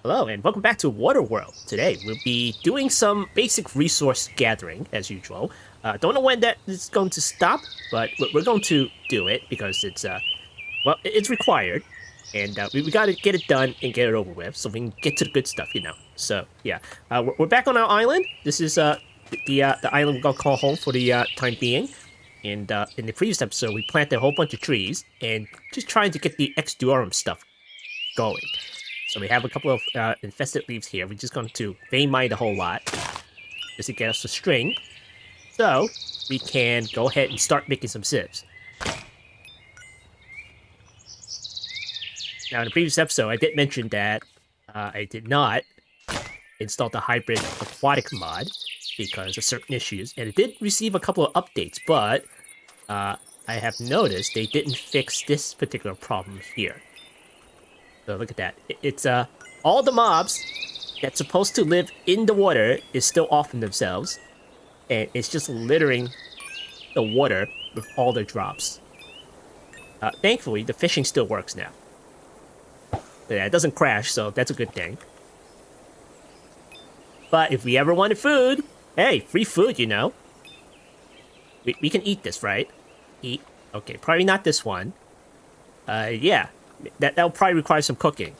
Hello, and welcome back to Waterworld. Today, we'll be doing some basic resource gathering, as usual. Don't know when that is going to stop, but we're going to do it because it's required. And we got to get it done and get it over with so we can get to the good stuff. So, yeah. We're back on our island. This is the island we're going to call home for the time being. And in the previous episode, we planted a whole bunch of trees and just trying to get the Ex Duorum stuff going. So we have a couple of infested leaves here. We're just going to vein mine the whole lot just to get us a string. So we can go ahead and start making some sieves. Now, in the previous episode, I did mention that I did not install the hybrid aquatic mod because of certain issues, and it did receive a couple of updates, but I have noticed they didn't fix this particular problem here. So look at that. It's all the mobs that's supposed to live in the water is still offing themselves, and it's just littering the water with all their drops. Thankfully, the fishing still works now. Yeah, it doesn't crash, so that's a good thing. But if we ever wanted food, hey, free food. We can eat this, right? Eat. Okay, probably not this one. Yeah. That'll probably require some cooking.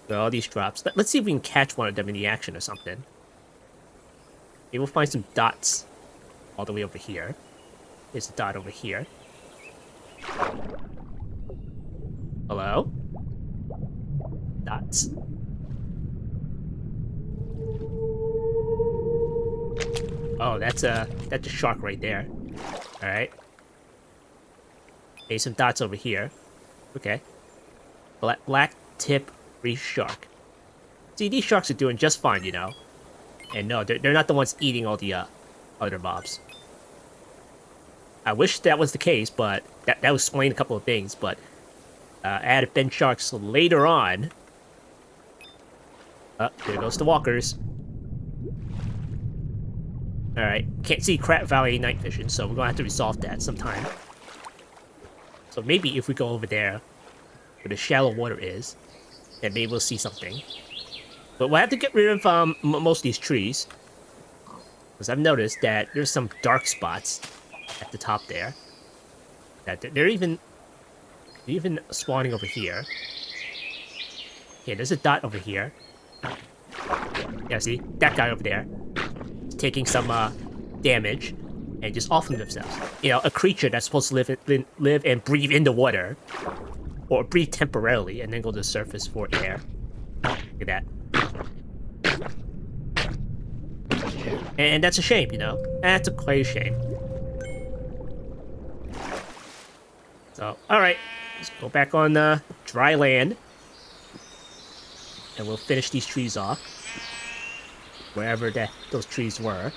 So all these drops. Let's see if we can catch one of them in the action or something. Maybe we'll find some dots all the way over here. There's a dot over here. Hello? Dots. Oh, that's a shark right there. All right. Okay, some dots over here. Okay. Black tip reef shark. See, these sharks are doing just fine. And no, they're not the ones eating all the other mobs. I wish that was the case, but that would explain a couple of things. But I added bench sharks later on. There goes the walkers. Alright, can't see Crab Valley night vision, so we're gonna have to resolve that sometime. So maybe if we go over there, where the shallow water is, then maybe we'll see something. But we'll have to get rid of most of these trees. Because I've noticed that there's some dark spots at the top there. That they're even spawning over here. Okay, there's a dot over here. Yeah, see? That guy over there. Taking some damage and just offing themselves. A creature that's supposed to live and breathe in the water, or breathe temporarily and then go to the surface for air. Look at that. And that's a shame, That's quite a shame. So, all right, let's go back on dry land, and we'll finish these trees off wherever those trees were.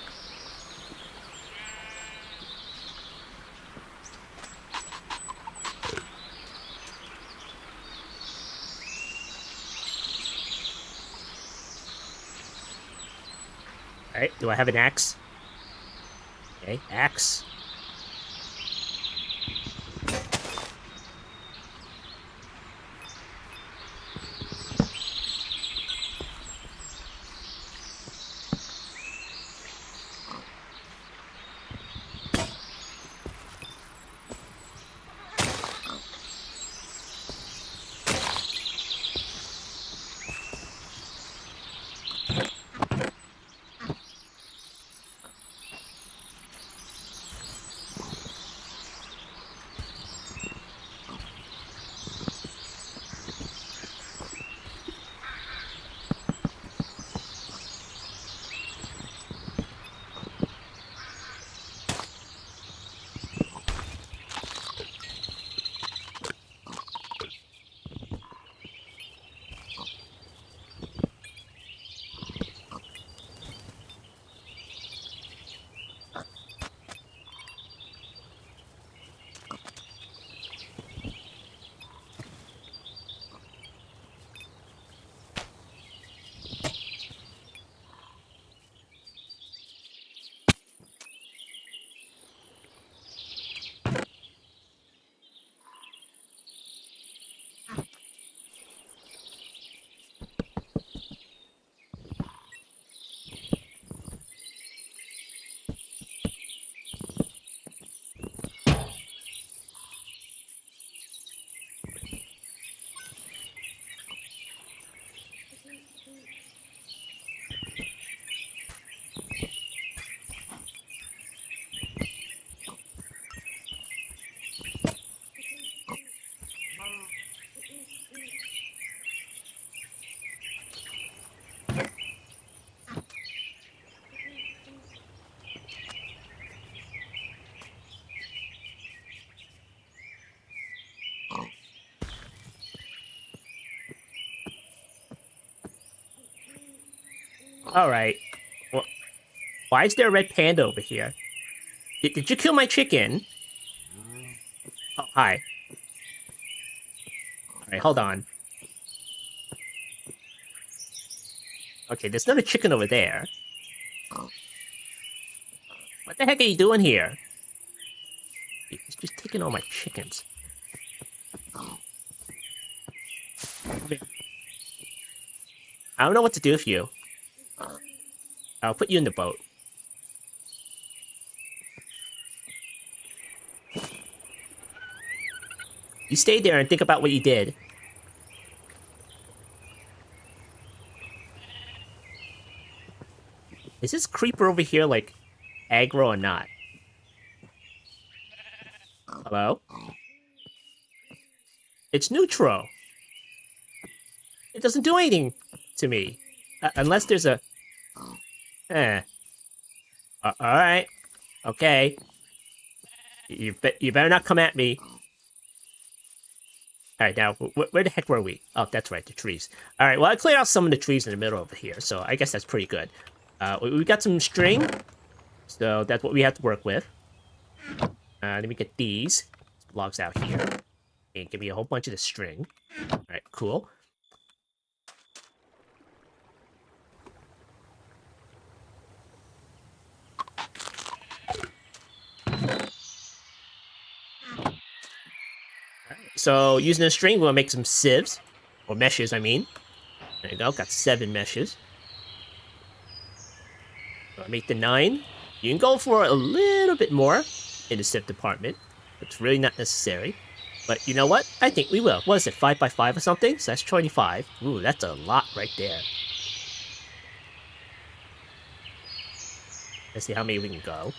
Alright, do I have an axe? Okay, axe. Alright. Well, why is there a red panda over here? Did you kill my chicken? Oh, hi. Alright, hold on. Okay, there's not a chicken over there. What the heck are you doing here? He's just taking all my chickens. I don't know what to do with you. I'll put you in the boat. You stay there and think about what you did. Is this creeper over here, like, aggro or not? Hello? It's neutral. It doesn't do anything to me. Unless there's a... Alright. Okay. You better not come at me. Alright, now, where the heck were we? Oh, that's right, the trees. Alright, well, I cleared out some of the trees in the middle over here, so I guess that's pretty good. We got some string, so that's what we have to work with. Let me get these logs out here. And give me a whole bunch of the string. Alright, cool. So, using a string, we'll make some sieves. Or meshes, I mean. There you go, got 7 meshes. So I make the 9. You can go for a little bit more in the sieve department. It's really not necessary. But you know what? I think we will. What is it, 5 by 5 or something? So that's 25. Ooh, that's a lot right there. Let's see how many we can go.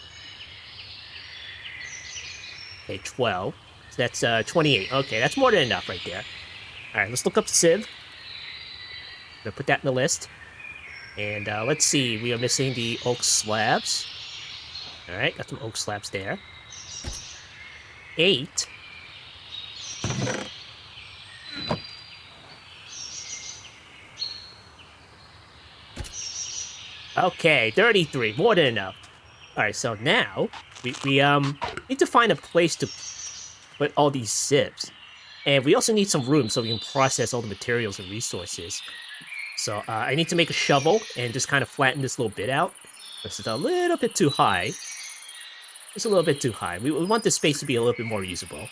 Okay, 12. So that's 28. Okay, that's more than enough right there. Alright, let's look up sieve. I'm gonna put that in the list. And let's see, we are missing the oak slabs. Alright, got some oak slabs there. 8. Okay, 33, more than enough. Alright, so now, we need to find a place to put all these sieves. And we also need some room so we can process all the materials and resources. So I need to make a shovel and just kind of flatten this little bit out. This is a little bit too high. It's a little bit too high. We want this space to be a little bit more usable.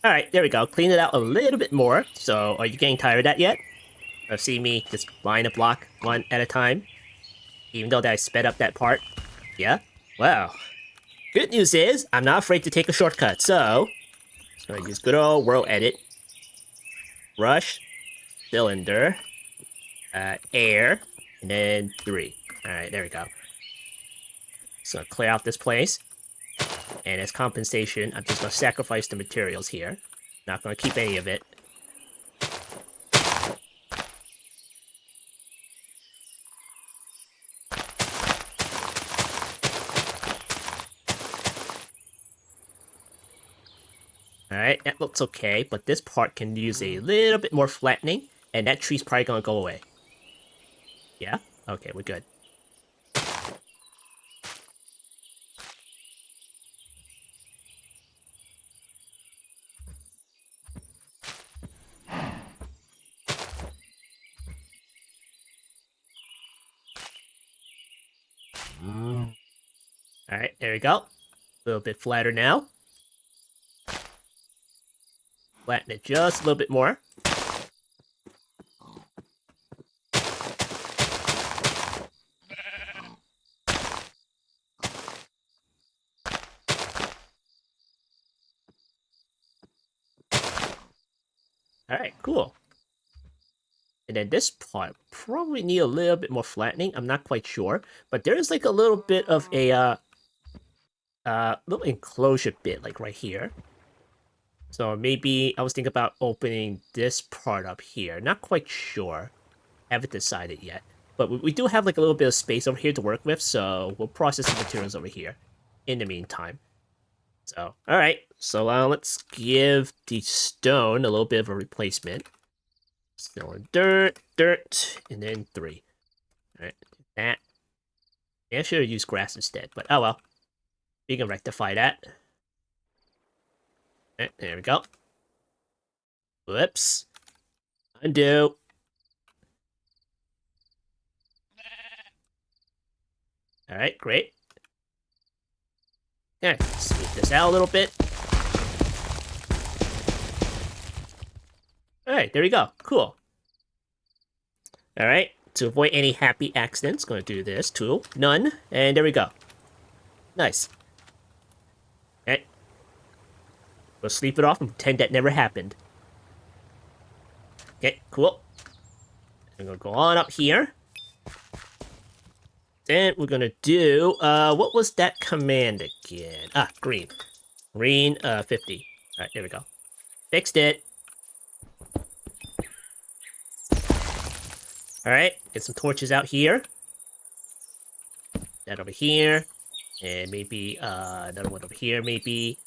Alright, there we go. Clean it out a little bit more. So, are you getting tired of that yet? Or see me just line a block one at a time? Even though that I sped up that part? Yeah? Wow. Good news is, I'm not afraid to take a shortcut, so... I'm gonna use good old world edit. Brush. Cylinder. Air. And then 3. Alright, there we go. So clear out this place. And as compensation, I'm just gonna sacrifice the materials here. Not gonna keep any of it. Alright, that looks okay, but this part can use a little bit more flattening, and that tree's probably gonna go away. Yeah? Okay, we're good. Alright, there we go. A little bit flatter now. Flatten it just a little bit more. Alright, cool. And then this part probably need a little bit more flattening. I'm not quite sure. But there is like a little bit of a little enclosure bit, like right here. So maybe I was thinking about opening this part up here. Not quite sure. Haven't decided yet. But we do have like a little bit of space over here to work with, so we'll process the materials over here in the meantime. So, alright. So let's give the stone a little bit of a replacement. Still dirt, and then 3. Alright, that. Yeah, I should have used grass instead, but oh well. We can rectify that. Alright, there we go. Whoops. Undo. Alright, great. Okay, smooth this out a little bit. Alright, there we go. Cool. Alright, to avoid any happy accidents, gonna do this. Tool, none, and there we go. Nice. Okay. We'll sleep it off and pretend that never happened. Okay, cool. I'm gonna go on up here. Then we're gonna do, what was that command again? Ah, green. Green, 50. Alright, there we go. Fixed it. Alright, get some torches out here. That over here. And maybe, another one over here, maybe.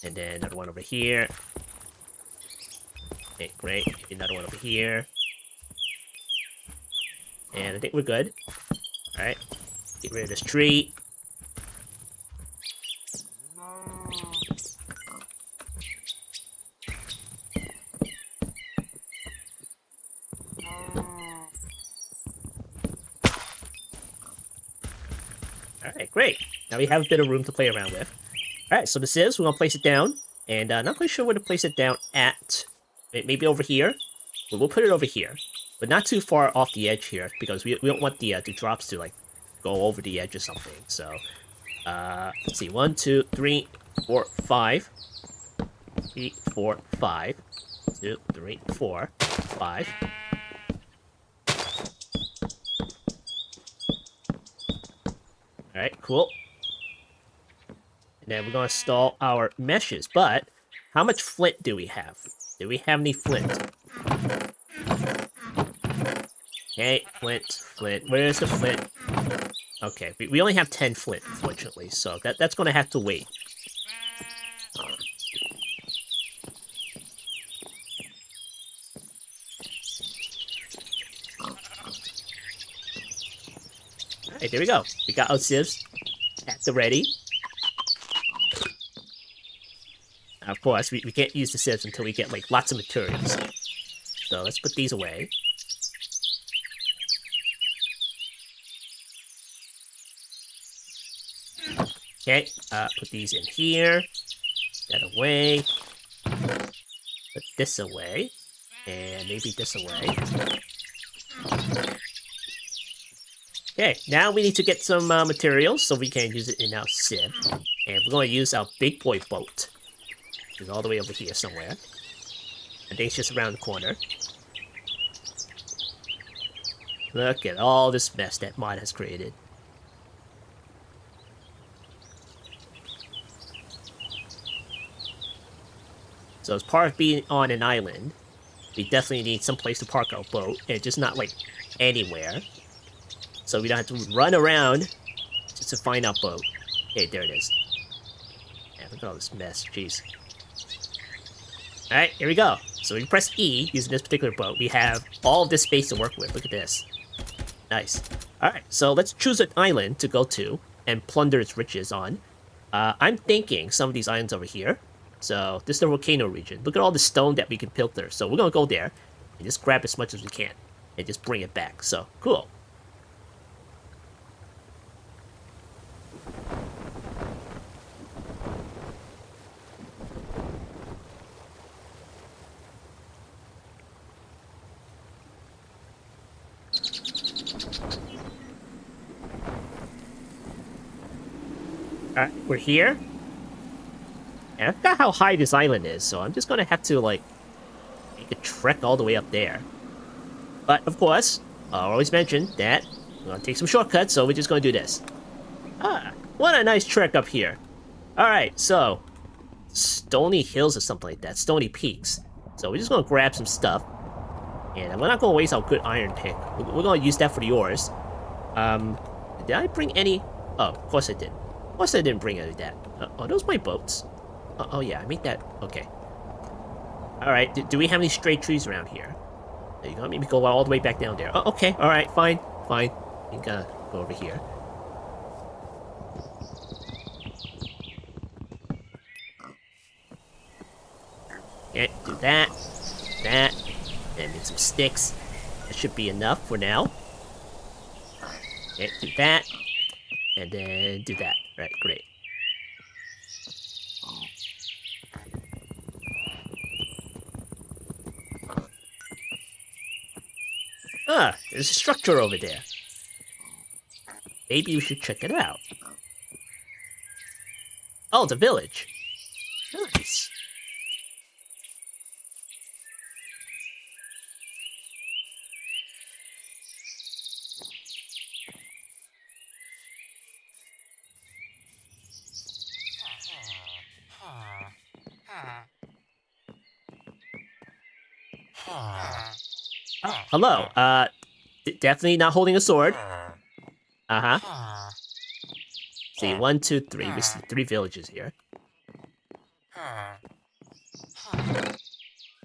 And then another one over here. Okay, great. Maybe another one over here. And I think we're good. Alright. Get rid of this tree. Alright, great. Now we have a bit of room to play around with. Alright, so this is, we're gonna place it down. And not quite sure where to place it down at. Maybe over here? But we'll put it over here. But not too far off the edge here, because we don't want the drops to, like, go over the edge or something. So, let's see. 1, 2, 3, 4, 5. 3, 4, 5. 2, 3, 4, 5. Alright, cool. And then we're gonna install our meshes, but how much flint do we have? Do we have any flint? Okay, flint. Where's the flint? Okay, we only have 10 flint, unfortunately, so that's gonna have to wait. Alright, there we go. We got our sieves at the ready. Of course, we can't use the sieves until we get, like, lots of materials. So let's put these away. Okay, put these in here. That away. Put this away. And maybe this away. Okay, now we need to get some materials so we can use it in our sieve. And we're going to use our big boy boat. It's all the way over here somewhere. I think it's just around the corner. Look at all this mess that mod has created. So as part of being on an island, we definitely need some place to park our boat, and just not like anywhere. So we don't have to run around just to find our boat. Okay, there it is. Yeah, look at all this mess, jeez. Alright, here we go. So we press E using this particular boat. We have all of this space to work with. Look at this. Nice. Alright, so let's choose an island to go to and plunder its riches on. I'm thinking some of these islands over here. So this is the volcano region. Look at all the stone that we can filter. So we're gonna go there and just grab as much as we can and just bring it back. So cool. Alright, we're here. And I forgot how high this island is, so I'm just gonna have to, like, make a trek all the way up there. But, of course, I always mention that we're gonna take some shortcuts, so we're just gonna do this. Ah, what a nice trek up here. Alright, so, Stony Hills or something like that, Stony Peaks. So we're just gonna grab some stuff. And we're not gonna waste our good iron pick. We're gonna use that for the ores. Did I bring any? Oh, of course I did. Of course I didn't bring any of that. Are those my boats? Oh yeah, I made that. Okay. Alright, do we have any stray trees around here? There you go, maybe go all the way back down there. Oh, okay, alright, fine, fine. I think go over here. Okay, do that, and make some sticks. That should be enough for now. Okay, do that, and then do that. Right, great. Ah, there's a structure over there. Maybe you should check it out. Oh, it's a village. Nice. Oh, hello. Definitely not holding a sword. Uh-huh. See, 1, 2, 3. We see 3 villages here.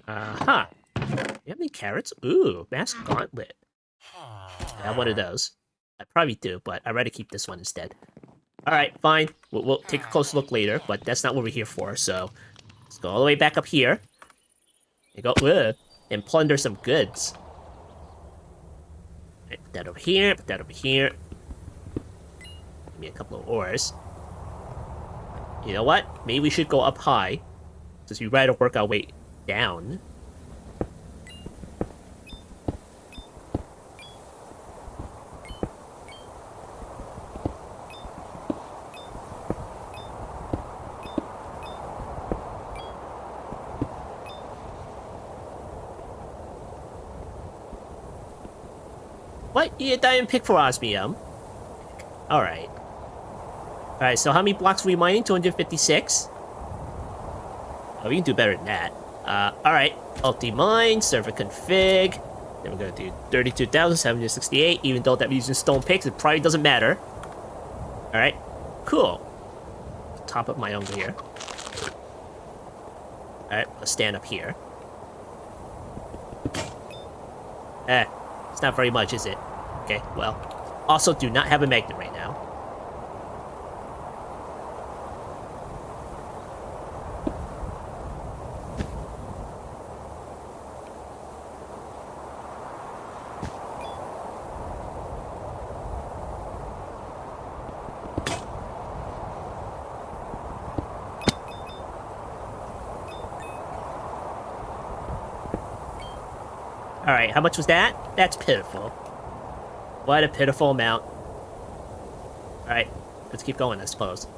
Uh-huh. You have any carrots? Ooh, mask gauntlet. I have one of those. I probably do, but I'd rather keep this one instead. Alright, fine. We'll take a close look later, but that's not what we're here for, so... Let's go all the way back up here. And go, and plunder some goods. Right, put that over here, put that over here. Give me a couple of ores. You know what? Maybe we should go up high, since we'd rather work our way down. What? You didn't pick for osmium? Alright. Alright, so how many blocks are we mining? 256? Oh, we can do better than that. Alright. Ulti-mine, server config. Then we're gonna do 32,768. Even though that we're using stone picks, it probably doesn't matter. Alright. Cool. Top up my own here. Alright, let's stand up here. It's not very much, is it? Okay, well. Also, do not have a magnet right now. Alright, how much was that? That's pitiful. What a pitiful amount. Alright, let's keep going, I suppose.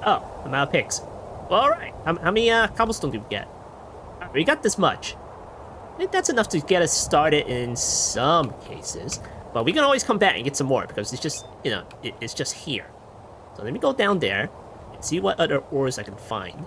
Oh, I'm out of picks. Well, alright. How many cobblestone do we get? We got this much. I think that's enough to get us started in some cases. But we can always come back and get some more because it's just, you know, it's just here. So let me go down there and see what other ores I can find.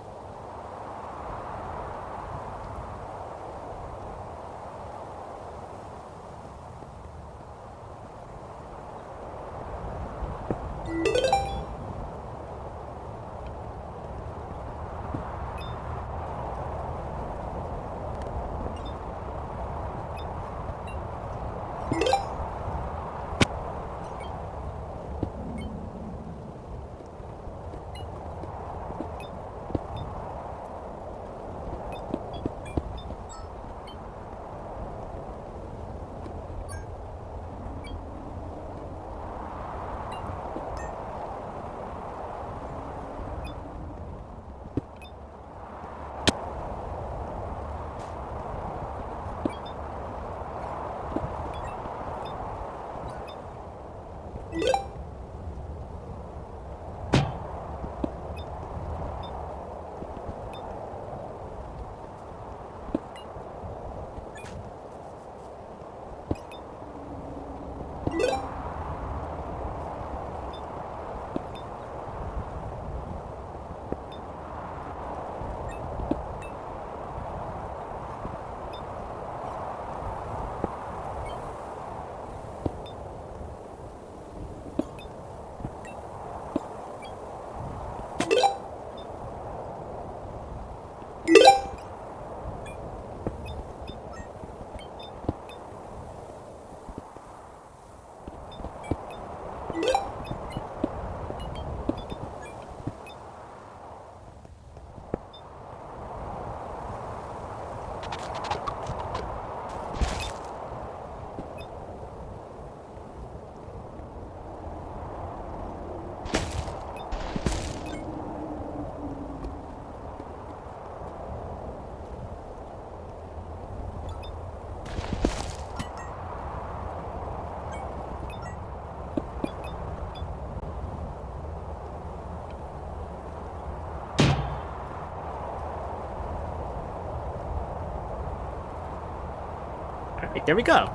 Alright, there we go.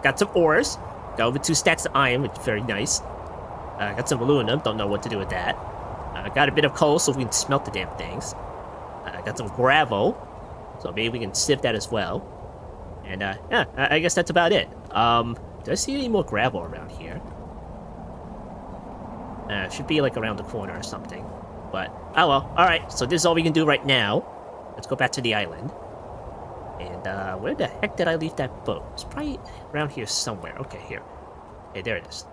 Got some ores. Got over 2 stacks of iron, which is very nice. Got some aluminum, don't know what to do with that. Got a bit of coal so we can smelt the damn things. Got some gravel, so maybe we can sieve that as well. And yeah, I guess that's about it. Do I see any more gravel around here? Should be like around the corner or something. But, oh well, alright, so this is all we can do right now. Let's go back to the island. And where the heck did I leave that boat? It's probably around here somewhere. Okay, here. Okay, there it is.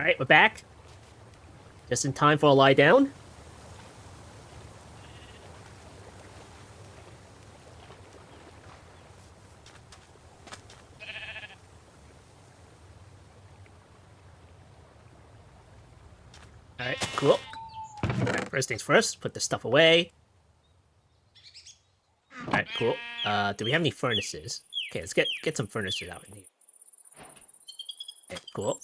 Alright, we're back. Just in time for a lie down. Alright, cool. Alright, first things first, put the stuff away. Alright, cool. Do we have any furnaces? Okay, let's get some furnaces out in here. Okay, cool.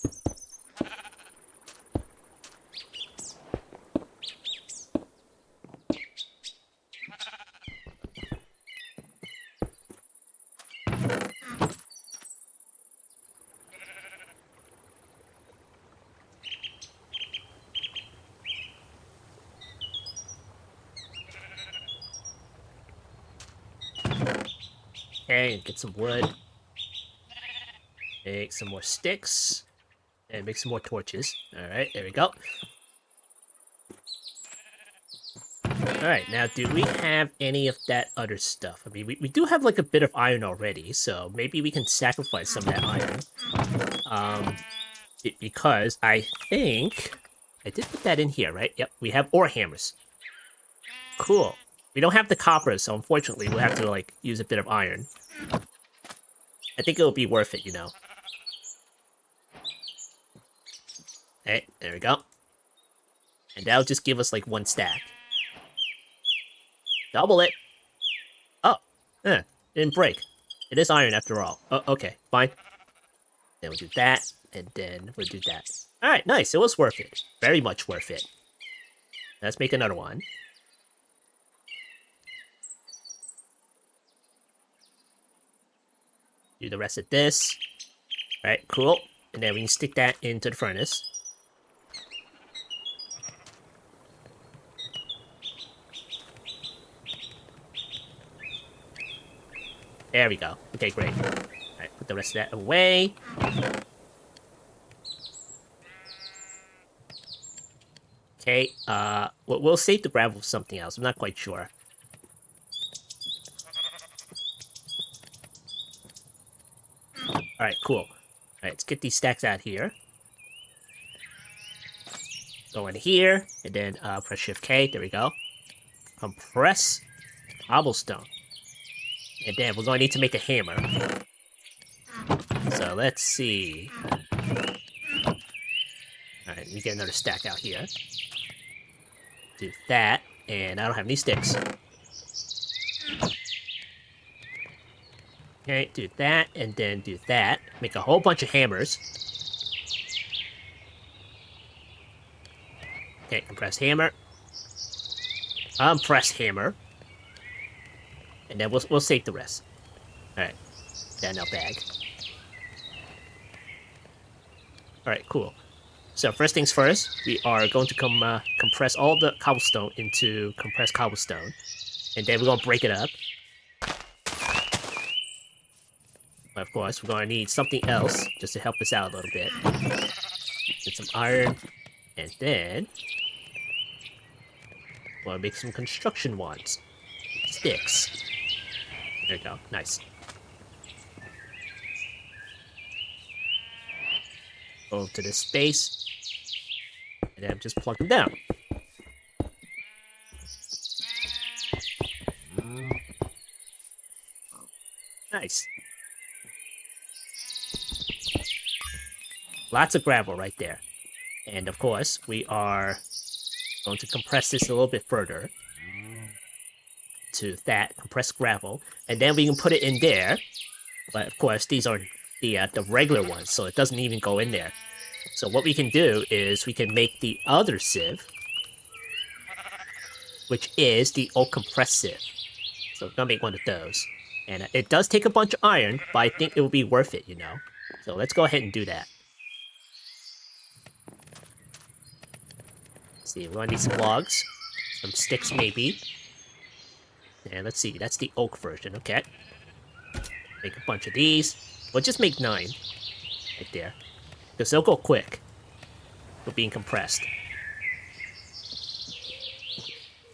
Okay, get some wood. Make some more sticks. And make some more torches. Alright, there we go. Alright, now do we have any of that other stuff? I mean, we do have like a bit of iron already, so maybe we can sacrifice some of that iron. Because I think I did put that in here, right? Yep, we have ore hammers. Cool. We don't have the copper, so unfortunately we'll have to like use a bit of iron. I think it'll be worth it, you know. Okay, there we go. And that'll just give us like 1 stack. Double it. Oh, didn't break. It is iron after all. Oh, okay, fine. Then we'll do that, and then we'll do that. Alright, nice. It was worth it. Very much worth it. Let's make another one. Do the rest of this. Alright, cool. And then we can stick that into the furnace. There we go. Okay, great. Alright, put the rest of that away. Okay, we'll save the gravel for something else. I'm not quite sure. Alright, cool. Alright, let's get these stacks out here. Go in here, and then press Shift K. There we go. Compress cobblestone. And then we're going to need to make a hammer. So let's see. Alright, we get another stack out here. Do that, and I don't have any sticks. Okay, do that, and then do that. Make a whole bunch of hammers. Okay, compress hammer. Press hammer. And then we'll save the rest. Alright. That in our bag. Alright, cool. So first things first, we are going to compress all the cobblestone into compressed cobblestone. And then we're going to break it up. But of course, we're going to need something else just to help us out a little bit. Get some iron. And then we're going to make some construction wands. Sticks. There you go. Nice. Go to this space. And then just plug them down. Nice. Lots of gravel right there. And of course, we are going to compress this a little bit further. To that compressed gravel, and then we can put it in there. But of course, these are the regular ones, so it doesn't even go in there. So what we can do is we can make the other sieve, which is the oak compressed sieve. So we're gonna make one of those, and it does take a bunch of iron, but I think it will be worth it, you know. So let's go ahead and do that. Let's see, we're gonna need some logs, some sticks maybe. And let's see, that's the oak version, okay. Make a bunch of these. We'll just make 9. Right there. Because they'll go quick. For being compressed.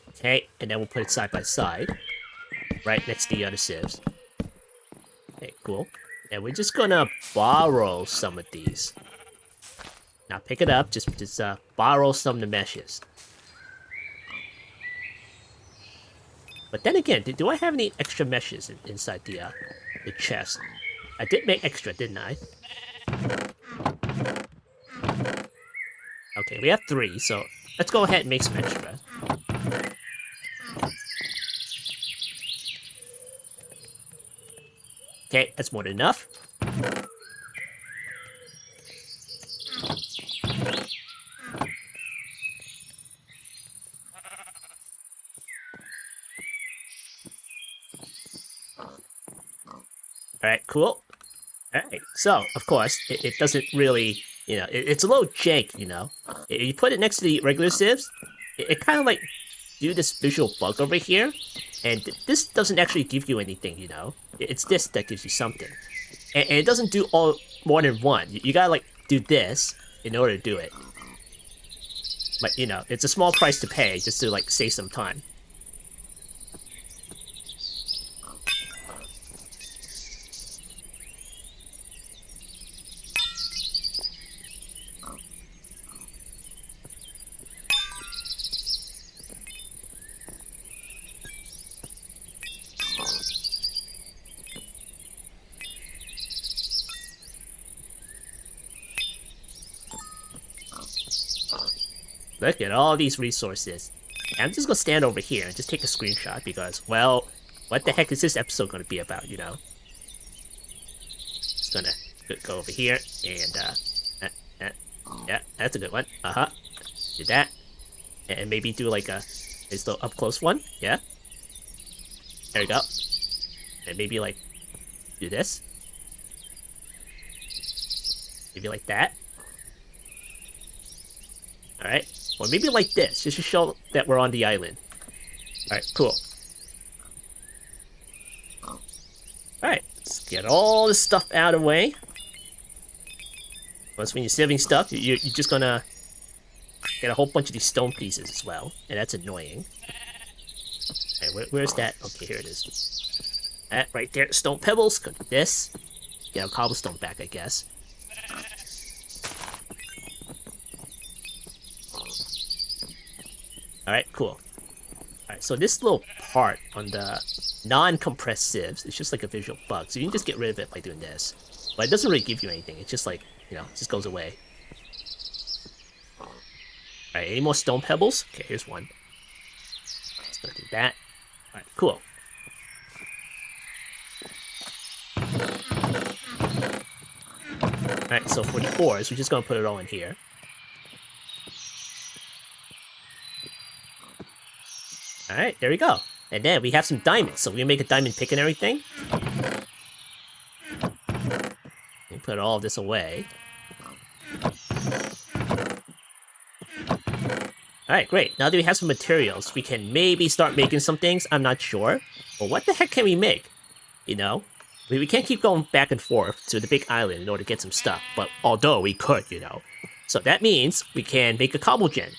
Okay, and then we'll put it side by side. Right next to the other sieves. Okay, cool. And we're just gonna borrow some of these. Now pick it up. Just borrow some of the meshes. But then again, do I have any extra meshes inside the chest? I did make extra, didn't I? Okay, we have 3, so let's go ahead and make some extra. Okay, that's more than enough. Alright, cool. Alright, so, of course, it doesn't really, it's a little jank, If you put it next to the regular sieves, it kind of like do this visual bug over here, and this doesn't actually give you anything, It's this that gives you something. And it doesn't do more than one. You gotta, like, do this in order to do it. But, it's a small price to pay just to, like, save some time. Look at all these resources. And I'm just gonna stand over here and just take a screenshot because, well, what the heck is this episode gonna be about, Just gonna go over here and, yeah, that's a good one. Did that. And maybe do like a little up close one. Yeah. There we go. And maybe like do this. Maybe like that. Alright. Or maybe like this, just to show that we're on the island. Alright, cool. Alright, let's get all this stuff out of the way. Once when you're sieving stuff, you're just gonna get a whole bunch of these stone pieces as well. And that's annoying. Alright, where's that? Okay, here it is. That right there, stone pebbles. Go to this. Get a cobblestone back, I guess. Alright, cool. Alright, so this little part on the non-compressed sieves is just like a visual bug, so you can just get rid of it by doing this. But it doesn't really give you anything, it's just like, it just goes away. Alright, any more stone pebbles? Okay, here's one. Let's go do that. Alright, cool. Alright, so for the ores, we're just gonna put it all in here. Alright, there we go. And then we have some diamonds, so we're gonna make a diamond pick and everything. And put all this away. Alright, great. Now that we have some materials, we can maybe start making some things. I'm not sure. But what the heck can we make? We can't keep going back and forth to the big island in order to get some stuff. But although we could, So that means we can make a cobble gen.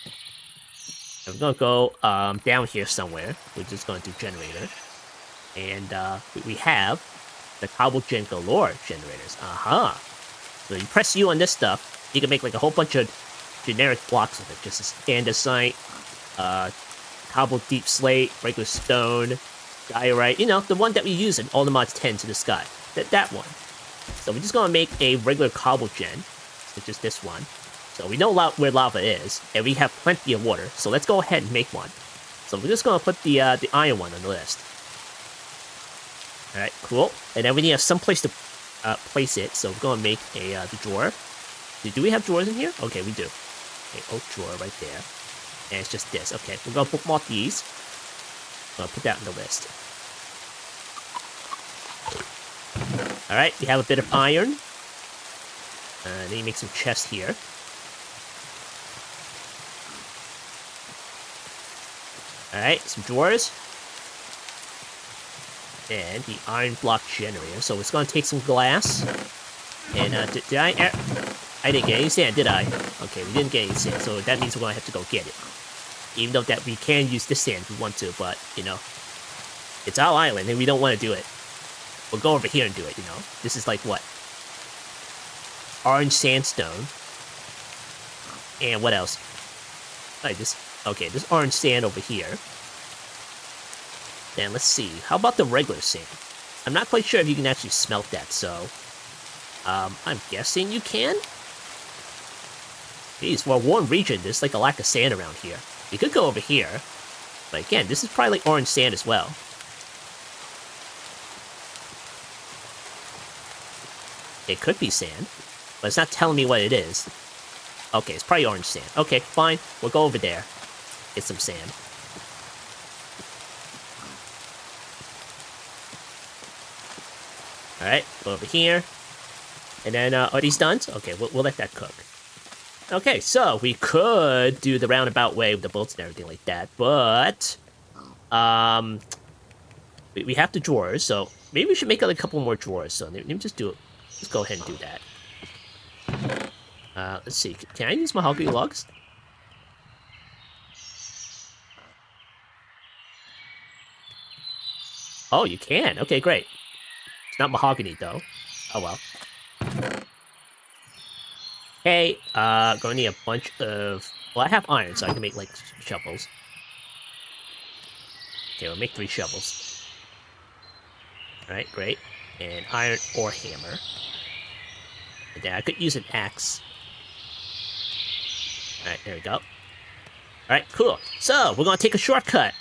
I'm gonna go down here somewhere. We're just gonna do generator. And we have the cobble gen galore generators. So you press U on this stuff, you can make like a whole bunch of generic blocks of it. Just andesite, cobble deep slate, regular stone, diorite, the one that we use in all the mods 10 to the sky. That one. So we're just gonna make a regular cobble gen, which is this one. So we know where lava is, and we have plenty of water, so let's go ahead and make one. So we're just gonna put the iron one on the list. Alright, cool. And then we need to have some place to place it, so we're gonna make the drawer. Do we have drawers in here? Okay, we do. Okay, oak drawer right there. And it's just this. Okay, we're gonna bookmark these. I'm gonna put that on the list. Alright, we have a bit of iron. Then you make some chests here. Alright, some drawers. And the iron block generator. So it's gonna take some glass. And did I didn't get any sand, did I? Okay, we didn't get any sand, so that means we're gonna have to go get it. Even though that we can use this sand if we want to, but, it's our island and we don't want to do it. We'll go over here and do it, This is like what? Orange sandstone. And what else? Alright, okay, this orange sand over here. Then let's see. How about the regular sand? I'm not quite sure if you can actually smelt that, so... I'm guessing you can? Geez, for a warm region, there's like a lack of sand around here. You could go over here. But again, this is probably like orange sand as well. It could be sand, but it's not telling me what it is. Okay, it's probably orange sand. Okay, fine. We'll go over there. Get some sand. Alright, go over here. And then, are these done? Okay, we'll let that cook. Okay, so we could do the roundabout way with the bolts and everything like that, but... we have the drawers, so maybe we should make a couple more drawers. So let me just do it. Let's go ahead and do that. Let's see. Can I use mahogany logs? Oh, you can. Okay, great. It's not mahogany, though. Oh, well. Hey, gonna need a bunch of... Well, I have iron, so I can make, like, shovels. Okay, we'll make 3 shovels. Alright, great. And iron or hammer. And then I could use an axe. Alright, there we go. Alright, cool. So, we're gonna take a shortcut.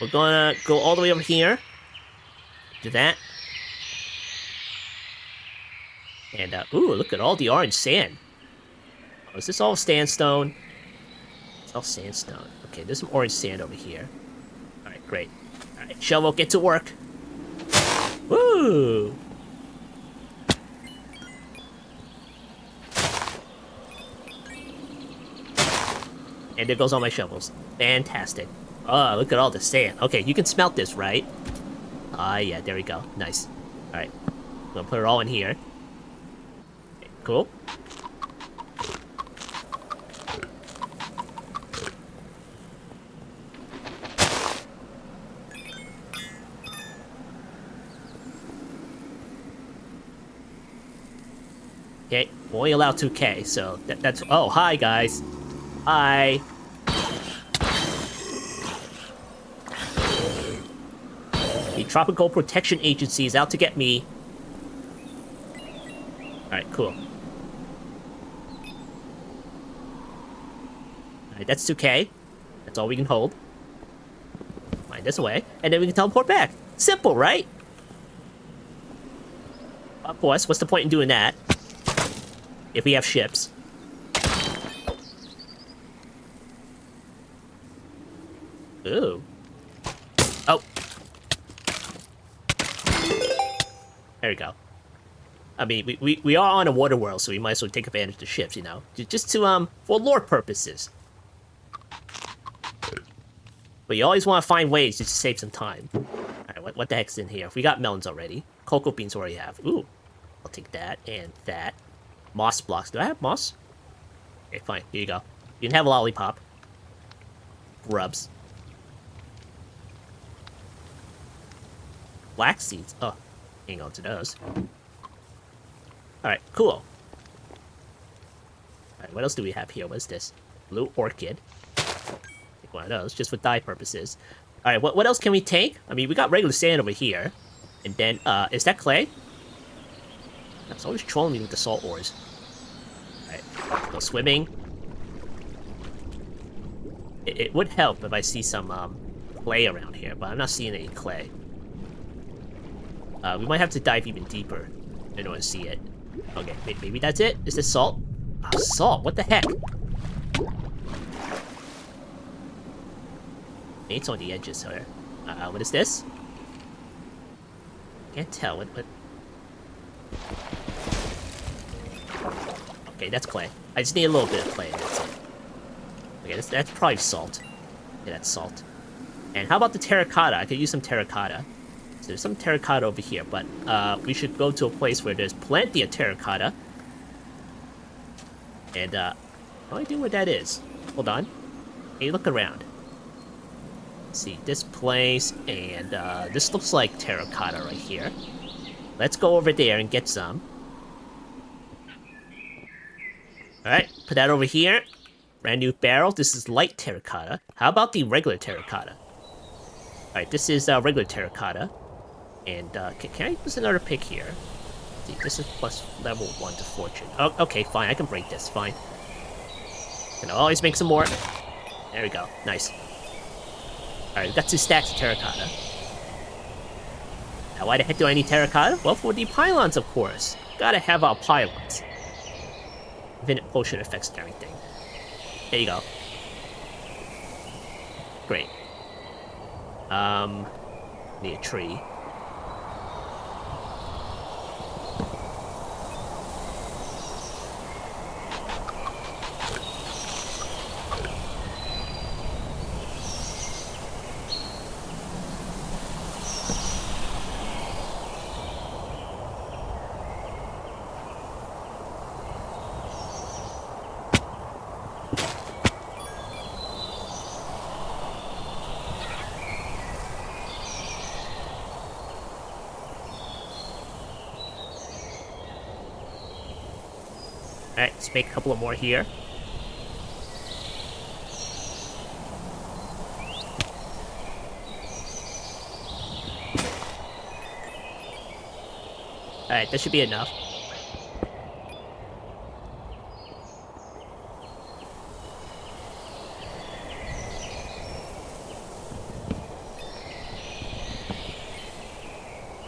We're gonna go all the way over here. Do that. And, ooh, look at all the orange sand. Oh, is this all sandstone? It's all sandstone. Okay, there's some orange sand over here. Alright, great. Alright, shovel, get to work. Woo! And there goes all my shovels. Fantastic. Oh, look at all the sand. Okay, you can smelt this, right? Ah, yeah, there we go. Nice. Alright. I'm gonna put it all in here. Okay, cool. Okay, we're only allowed 2K, so that's... Oh, hi, guys. Hi. The Tropical Protection Agency is out to get me. Alright, cool. Alright, that's 2K. That's all we can hold. Find this away, and then we can teleport back. Simple, right? Of course, what's the point in doing that? If we have ships. Ooh. Oh. There we go. I mean, we are on a water world, so we might as well take advantage of the ships, you know? Just to, for lore purposes. But you always want to find ways just to save some time. Alright, what the heck's in here? We got melons already. Cocoa beans already have. Ooh. I'll take that and that. Moss blocks. Do I have moss? Okay, fine. Here you go. You can have a lollipop. Grubs. Black seeds. Oh, hang on to those. Alright, cool. Alright, what else do we have here? What is this? Blue orchid. Take one of those, just for dye purposes. Alright, what else can we take? I mean, we got regular sand over here. And then, is that clay? It's always trolling me with the salt ores. Alright, go swimming. It would help if I see some, clay around here, but I'm not seeing any clay. We might have to dive even deeper in order to see it. Okay, maybe that's it? Is this salt? Oh, salt, what the heck? It's on the edges here. What is this? Can't tell, what... Okay, that's clay. I just need a little bit of clay, and that's it. Okay, that's probably salt. Yeah, that's salt. And how about the terracotta? I could use some terracotta. So there's some terracotta over here, but we should go to a place where there's plenty of terracotta. And, no idea where that is. Hold on. Hey, look around. Let's see, this place, and, this looks like terracotta right here. Let's go over there and get some. Alright, put that over here. Brand new barrel. This is light terracotta. How about the regular terracotta? Alright, this is regular terracotta. And can I use another pick here? See, this is plus level 1 to fortune. Oh, okay, fine. I can break this. Fine. Can I always make some more? There we go. Nice. Alright, we got 2 stacks of terracotta. Now, why the heck do I need terracotta? Well, for the pylons, of course. Gotta have our pylons. Infinite potion effects and everything. There you go. Great. Need a tree. Alright, let's make a couple of more here. Alright, that should be enough.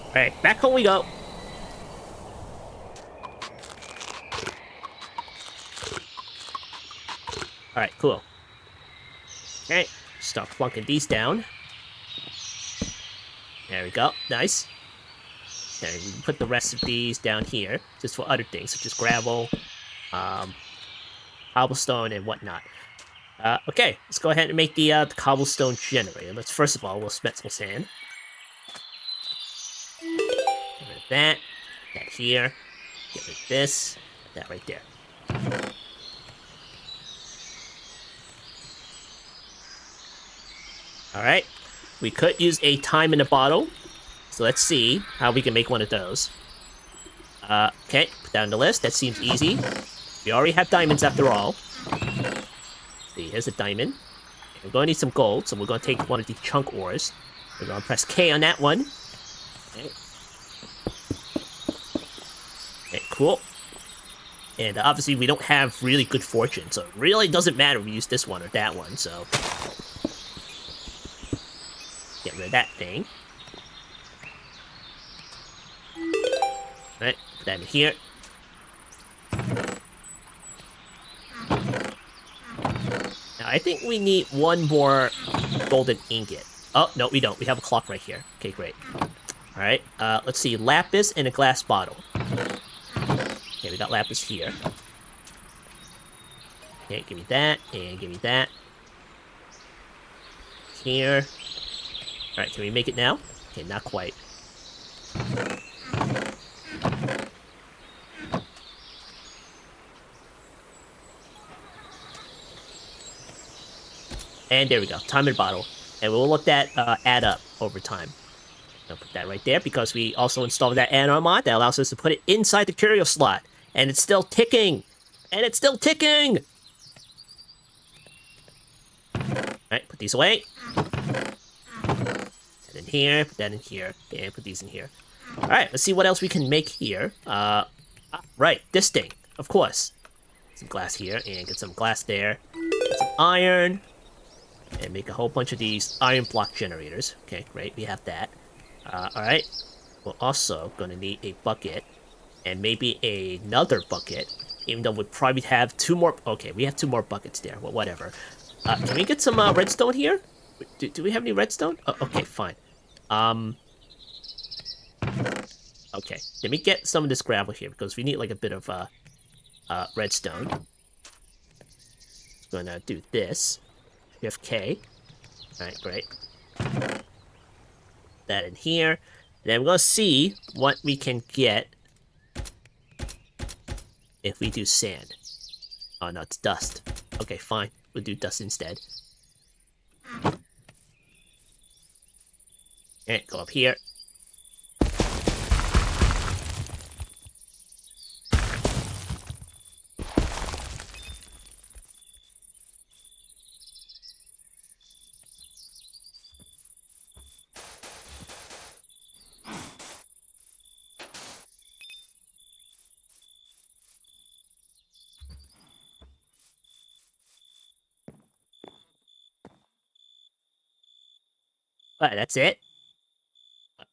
Alright, back home we go. Alright, cool. Okay, start plunking these down. There we go, nice. Okay, we can put the rest of these down here, just for other things, such as gravel, cobblestone, and whatnot. Okay, let's go ahead and make the cobblestone generator. Let's, first of all, we'll smelt some sand. Get rid of that, that here, get rid of this, that right there. Alright, we could use a time in a bottle, so let's see how we can make one of those. Okay, put that on the list, that seems easy. We already have diamonds after all. See, here's a diamond. We're going to need some gold, so we're going to take one of the chunk ores. We're going to press K on that one. Okay, okay, cool. And obviously we don't have really good fortune, so it really doesn't matter if we use this one or that one, so... Get rid of that thing. Alright, put that in here. Now, I think we need one more golden ingot. Oh, no, we don't. We have a clock right here. Okay, great. Alright, let's see. Lapis in a glass bottle. Okay, we got lapis here. Okay, give me that, and give me that. Here. Alright, can we make it now? Okay, not quite. And there we go, time in bottle. And we'll let that add up over time. I'll put that right there because we also installed that add-on mod that allows us to put it inside the curio slot. And it's still ticking! And it's still ticking! Alright, put these away. Put that in here, put that in here, and put these in here. Alright, let's see what else we can make here. Right, this thing, of course. Some glass here, and get some glass there. Get some iron. And make a whole bunch of these iron block generators. Okay, great, we have that. Alright. We're also gonna need a bucket. And maybe another bucket. Even though we'd probably have 2 more... Okay, we have 2 more buckets there. Well, whatever. Can we get some redstone here? Do we have any redstone? Oh, okay, fine. Okay, let me get some of this gravel here, because we need, like, a bit of, redstone. Gonna do this. Shift K. Alright, great. That in here. And then we're gonna see what we can get if we do sand. Oh, no, it's dust. Okay, fine. We'll do dust instead. And go up here. Alright, that's it?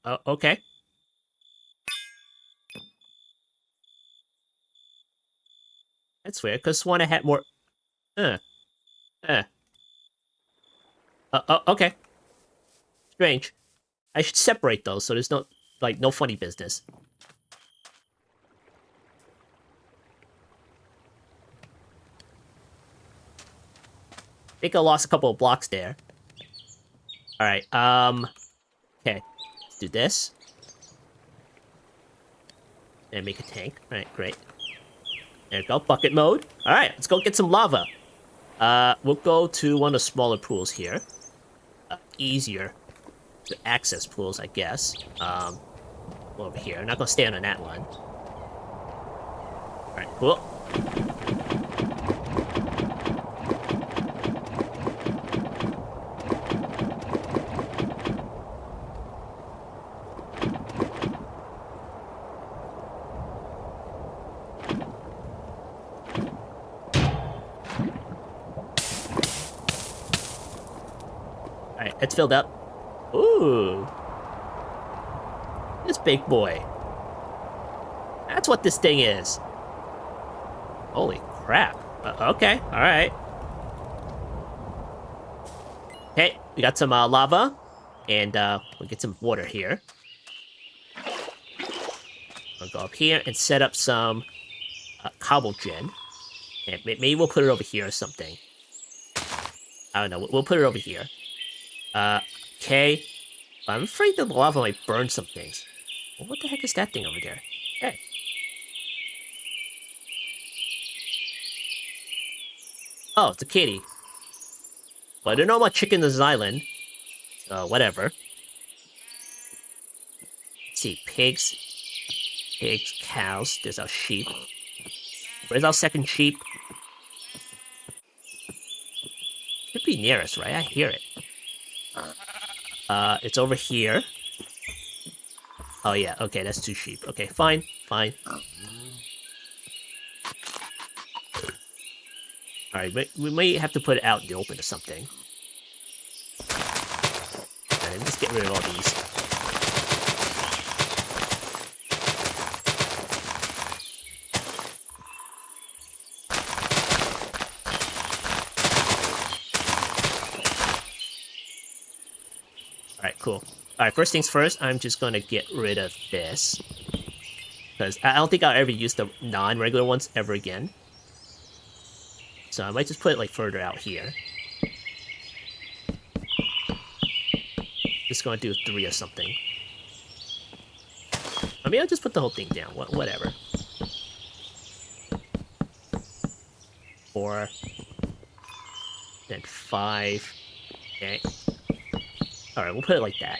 Okay. That's weird, because one I had more... Uh. Uh. Okay. Strange. I should separate those so there's no, like, no funny business. I think I lost a couple of blocks there. Alright, okay. Let's do this. And make a tank. Alright, great. There we go, bucket mode. Alright, let's go get some lava. We'll go to one of the smaller pools here. Easier to access pools, I guess. Over here. I'm not gonna stand on that one. Alright, cool. Alright, it's filled up. Ooh. This big boy. That's what this thing is. Holy crap. Okay, alright. Okay, we got some lava. And we'll get some water here. We'll go up here and set up some cobble gen. And maybe we'll put it over here or something. I don't know, we'll put it over here. Okay. I'm afraid the lava might burn some things. Well, what the heck is that thing over there? Hey. Oh, it's a kitty. Well, I don't know about chicken in this island. So, whatever. Let's see, pigs. Pigs, cows. There's our sheep. Where's our second sheep? Should be near us, right? I hear it. It's over here. Oh, yeah. Okay, that's 2 sheep. Okay, fine. Fine. Alright, we may have to put it out in the open or something. Alright, let's get rid of all these. Alright, cool. Alright, first things first, I'm just gonna get rid of this. Because I don't think I'll ever use the non-regular ones ever again. So I might just put it, like, further out here. Just gonna do 3 or something. I mean, I'll just put the whole thing down. Whatever. 4. Then 5. Okay. Alright, we'll put it like that.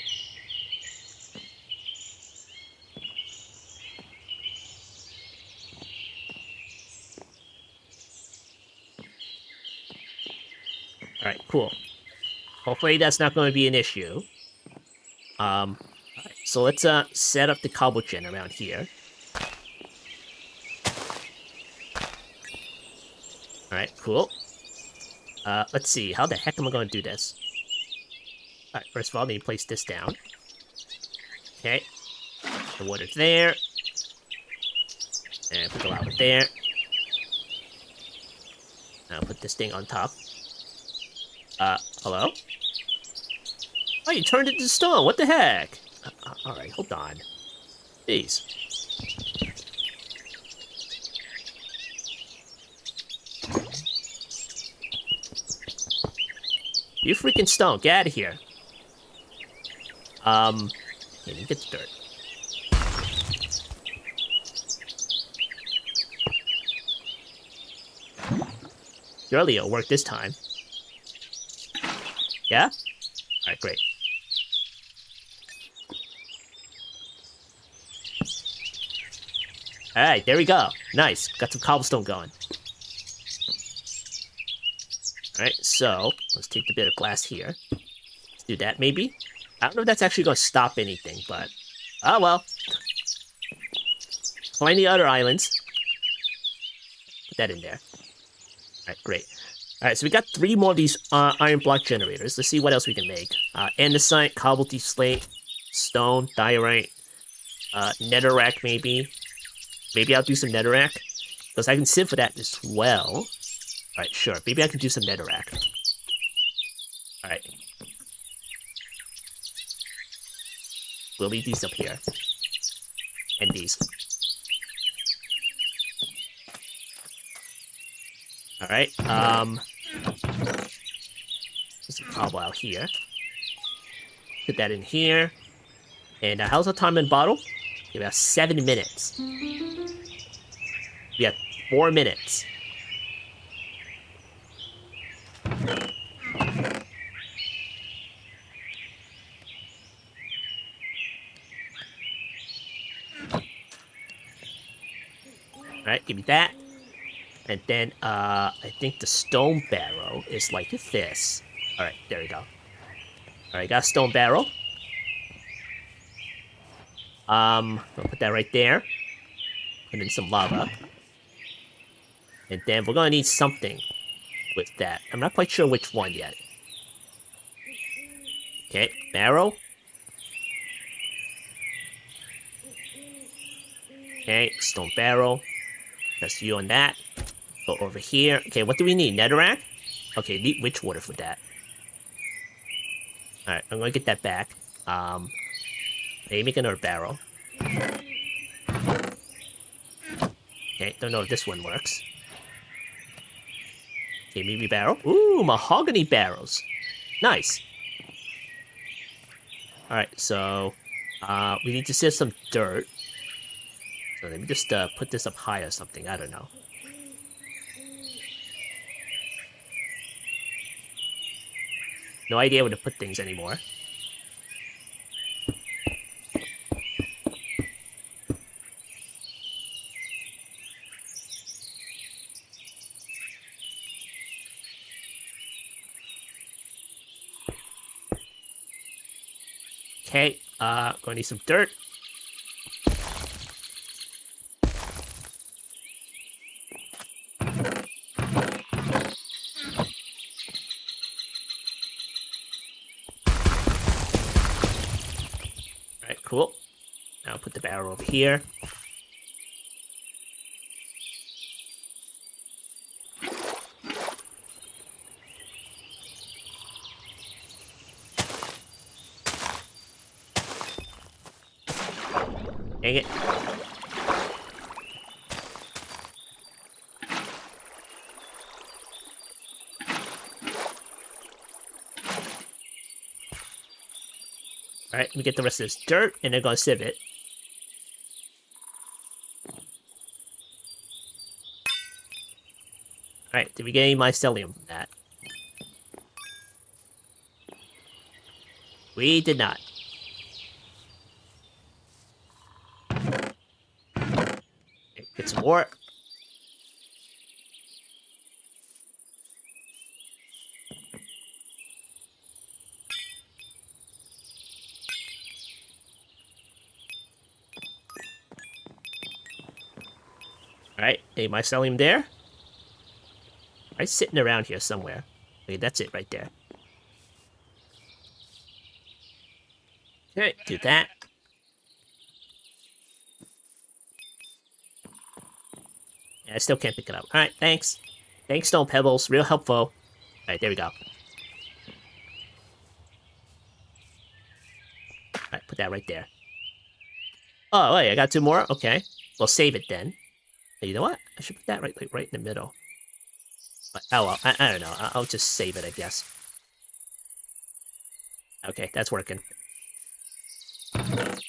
Alright, cool. Hopefully that's not going to be an issue. Alright, so let's set up the cobble gen around here. Alright, cool. Let's see, how the heck am I going to do this? Alright, first of all, I need to place this down. Okay. The water there. And put the lava there. Now put this thing on top. Hello? Oh, you turned it to stone. What the heck? Alright, hold on. Jeez. You freaking stone. Get out of here. Yeah, you get the dirt. Surely it'll work this time. Yeah? Alright, great. Alright, there we go. Nice. Got some cobblestone going. Alright, so, let's take the bit of glass here. Let's do that, maybe? I don't know if that's actually going to stop anything, but... oh, well. Find the other islands. Put that in there. Alright, great. Alright, so we got 3 more of these iron block generators. Let's see what else we can make. Andesite, cobbled deep slate, stone, diorite, netherrack maybe. Maybe I'll do some netherrack. Because I can sit for that as well. Alright, sure. Maybe I can do some netherrack. Alright. We'll leave these up here. And these. Alright, put some cobble out here. Put that in here. And how's the time in bottle? About 7 minutes. We have 4 minutes. Alright, give me that. And then, I think the stone barrel is like this. Alright, there we go. Alright, got a stone barrel. I'll put that right there. Put in some lava. And then we're gonna need something with that. I'm not quite sure which one yet. Okay, barrel. Okay, stone barrel. Press U on that. Go over here. Okay, what do we need? Netherrack? Okay, need witch water for that. Alright, I'm gonna get that back. Maybe make another barrel. Okay, don't know if this one works. Okay, maybe barrel. Ooh, mahogany barrels. Nice. Alright, so we need to sieve some dirt. So let me just put this up high or something. I don't know. No idea where to put things anymore. Okay, gonna need some dirt. Alright, cool. Now put the barrel over here. Dang it. Alright, let me get the rest of this dirt, and then gonna sieve it. Alright, did we get any mycelium from that? We did not. Okay, get some more. Alright, any mycelium there? Right, sitting around here somewhere. Okay, that's it right there. Okay, do that. Yeah, I still can't pick it up. Alright, thanks. Thanks, Stone Pebbles. Real helpful. Alright, there we go. Alright, put that right there. Oh, wait, I got 2 more? Okay. Well, save it then. Hey, you know what? I should put that right in the middle. But, oh well, I don't know. I'll just save it, I guess. Okay, that's working. Alright,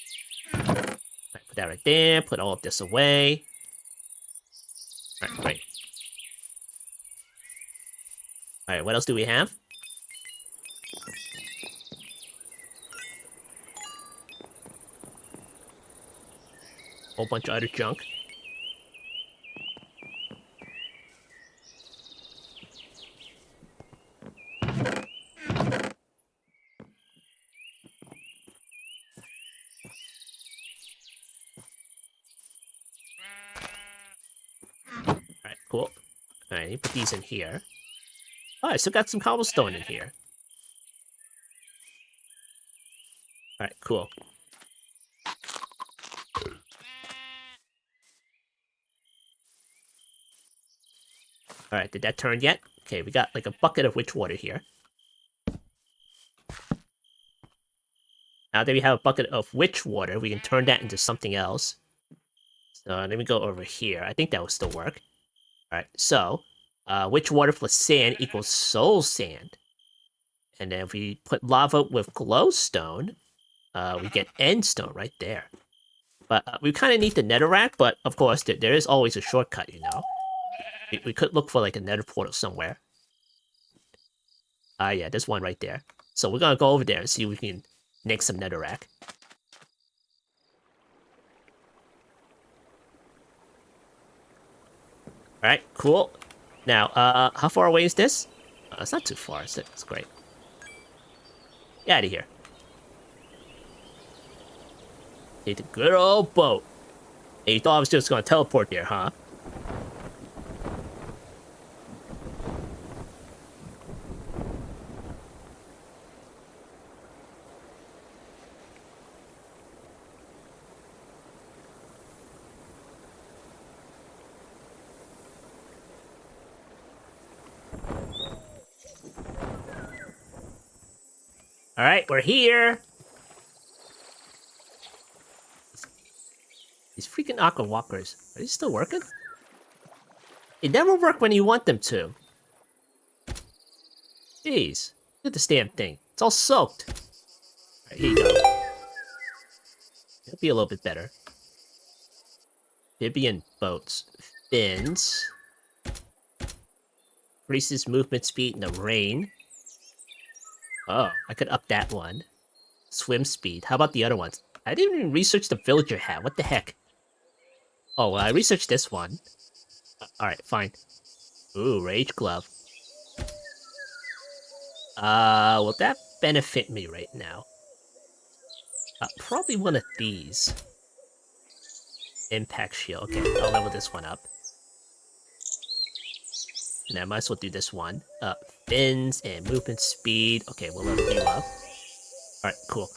put that right there. Put all of this away. Alright, great. Alright, what else do we have? Whole bunch of other junk. Alright, cool. Alright, you put these in here. Oh, I still got some cobblestone in here. Alright, cool. Alright, did that turn yet? Okay, we got like a bucket of witch water here. Now that we have a bucket of witch water, we can turn that into something else. So let me go over here. I think that will still work. Alright, so witch water plus sand equals soul sand. And then if we put lava with glowstone, we get endstone right there. But we kind of need the netherrack, but of course, there is always a shortcut, you know? We could look for like a nether portal somewhere. Yeah, there's one right there. So we're gonna go over there and see if we can make some netherrack. Alright, cool. Now, how far away is this? It's not too far, it's great. Get out of here. Take the good old boat. And you thought I was just gonna teleport there, huh? Alright, we're here! These freaking aqua walkers, are they still working? They never work when you want them to. Jeez, look at this damn thing. It's all soaked. Alright, here you go. It'll be a little bit better. Amphibian boats. Fins. Increases movement speed in the rain. Oh, I could up that one. Swim speed. How about the other ones? I didn't even research the villager hat. What the heck? Oh, well, I researched this one. Alright, fine. Ooh, rage glove. Will that benefit me right now? Probably one of these. Impact shield. Okay, I'll level this one up. And I might as well do this one. Fins and movement speed. Okay, we'll level you up. Alright, cool.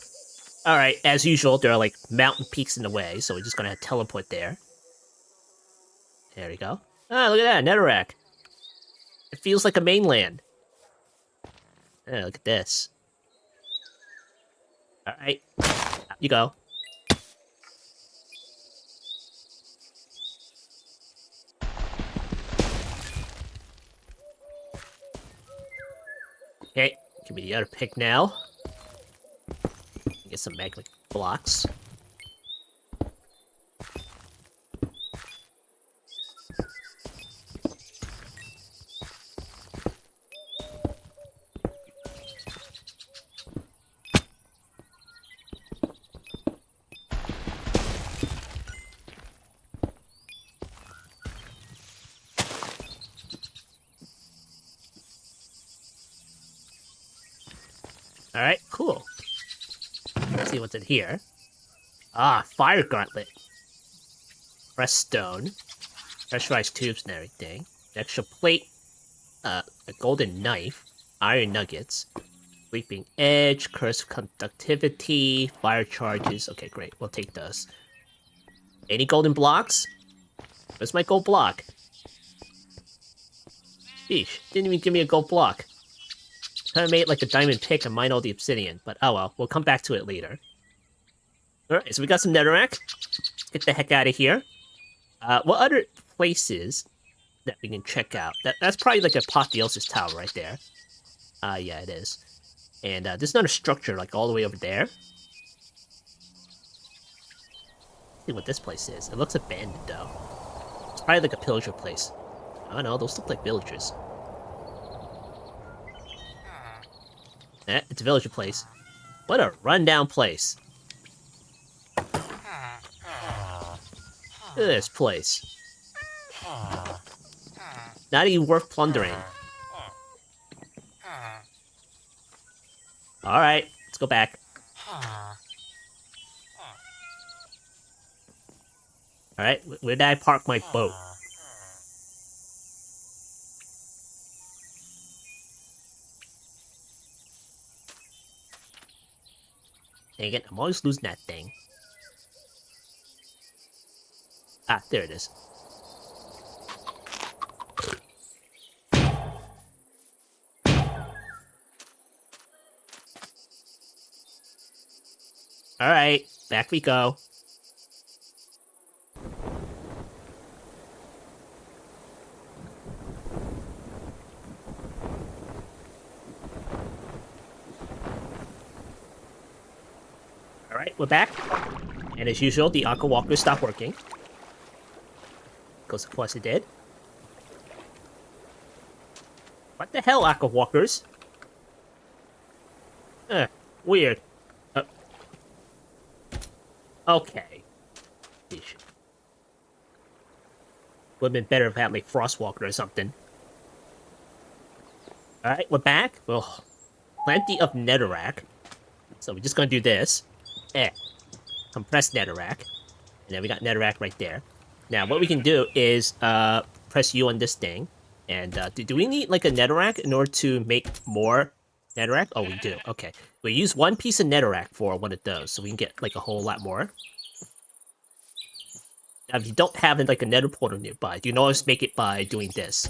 Alright, as usual, there are like mountain peaks in the way, so we're just gonna teleport there. There we go. Ah, look at that, netherrack. It feels like a mainland. Yeah, look at this. Alright, out you go. Okay, give me the other pick now. Get some magma blocks. Alright, cool. Let's see what's in here. Ah, fire gauntlet. Press stone. Pressurized tubes and everything. Extra plate. A golden knife. Iron nuggets. Sweeping edge. Curse conductivity. Fire charges. Okay, great. We'll take those. Any golden blocks? Where's my gold block? Sheesh, didn't even give me a gold block. Kinda made like a diamond pick and mine all the obsidian, but oh well, we'll come back to it later. Alright, so we got some netherrack. Let's get the heck out of here. What other places that we can check out? That's probably like Apotheosis Tower right there. Yeah, it is. And there's another structure like all the way over there. Let's see what this place is. It looks abandoned though. It's probably like a pillager place. I don't know, those look like villagers. It's a villager place. What a rundown place. Look at this place. Not even worth plundering. Alright, let's go back. Alright, where did I park my boat? Dang it, I'm always losing that thing. Ah, there it is. Alright, back we go. Alright, we're back. And as usual, the Aqua Walkers stopped working. Because of course it did. What the hell, Aqua Walkers? Weird. Okay. Would've been better if I had like Frostwalker or something. Alright, we're back. Well, plenty of netherrack. So we're just gonna do this. Compress netherrack. And then we got netherrack right there. Now, what we can do is press U on this thing. And do we need like a netherrack in order to make more netherrack? Oh, we do. Okay. We use one piece of netherrack for one of those, so we can get like a whole lot more. Now, if you don't have like a nether portal nearby, you can always make it by doing this.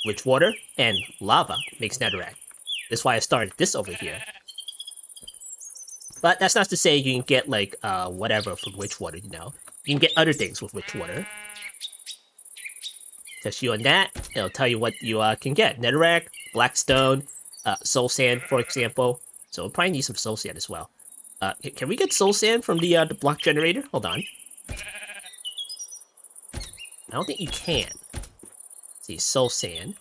Witch water and lava makes netherrack. That's why I started this over here. But that's not to say you can get like whatever from witch water, you know. You can get other things with witch water. Test you on that, it'll tell you what you can get. Netherrack, blackstone, soul sand, for example. So we'll probably need some soul sand as well. Can we get soul sand from the block generator? Hold on. I don't think you can. Let's see, soul sand.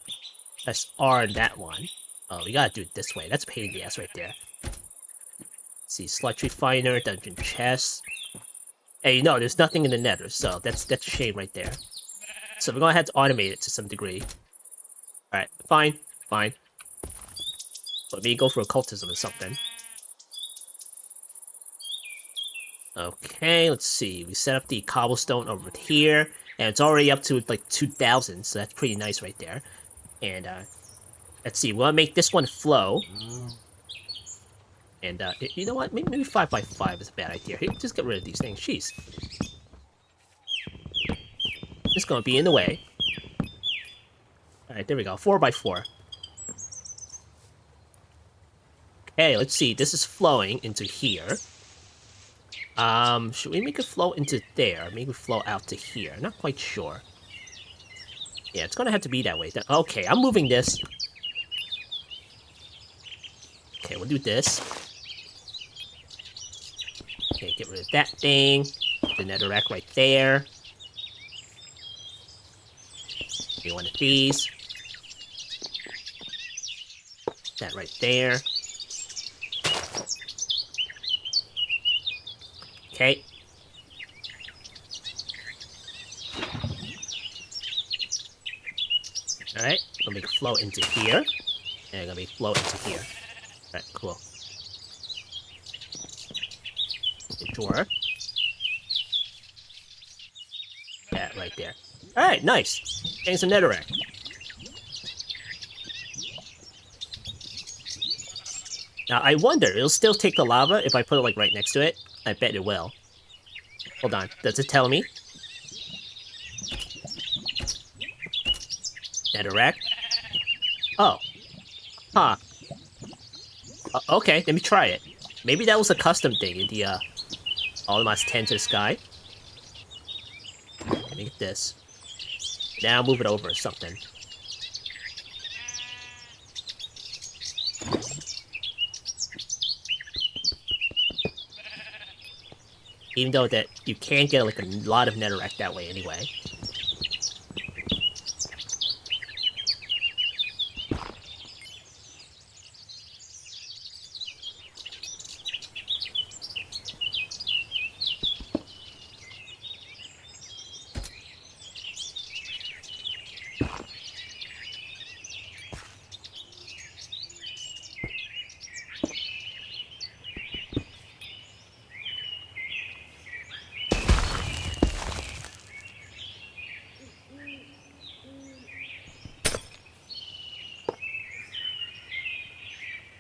Press R on that one. Oh, we gotta do it this way. That's a pain in the ass right there. Let's see, sludge refiner, dungeon chest. Hey, you know, there's nothing in the nether, so that's a shame right there. So we're gonna have to automate it to some degree. Alright, fine. Let me go for occultism or something. Okay, let's see. We set up the cobblestone over here, and it's already up to like 2,000, so that's pretty nice right there. And let's see, we'll make this one flow. And you know what? Maybe 5x5 is a bad idea. Here, just get rid of these things. Jeez. It's gonna be in the way. Alright, there we go. 4x4. Okay, let's see. This is flowing into here. Should we make it flow into there? Maybe flow out to here. Not quite sure. Yeah, it's gonna have to be that way. Okay, I'm moving this. Okay, we'll do this. Okay, get rid of that thing. The netherrack right there. Maybe one of these. That right there. Okay. Alright, gonna make it flow into here. And gonna make it flow into here. Alright, cool. Sure. That right there. Alright, nice. Getting some netherrack. Now, I wonder, it'll still take the lava if I put it, like, right next to it? I bet it will. Hold on, does it tell me? Netherrack? Oh. Huh. Okay, let me try it. Maybe that was a custom thing in the, Almost 10 to the sky. Let me get this. Now move it over or something. Even though that you can get like a lot of netherrack that way anyway.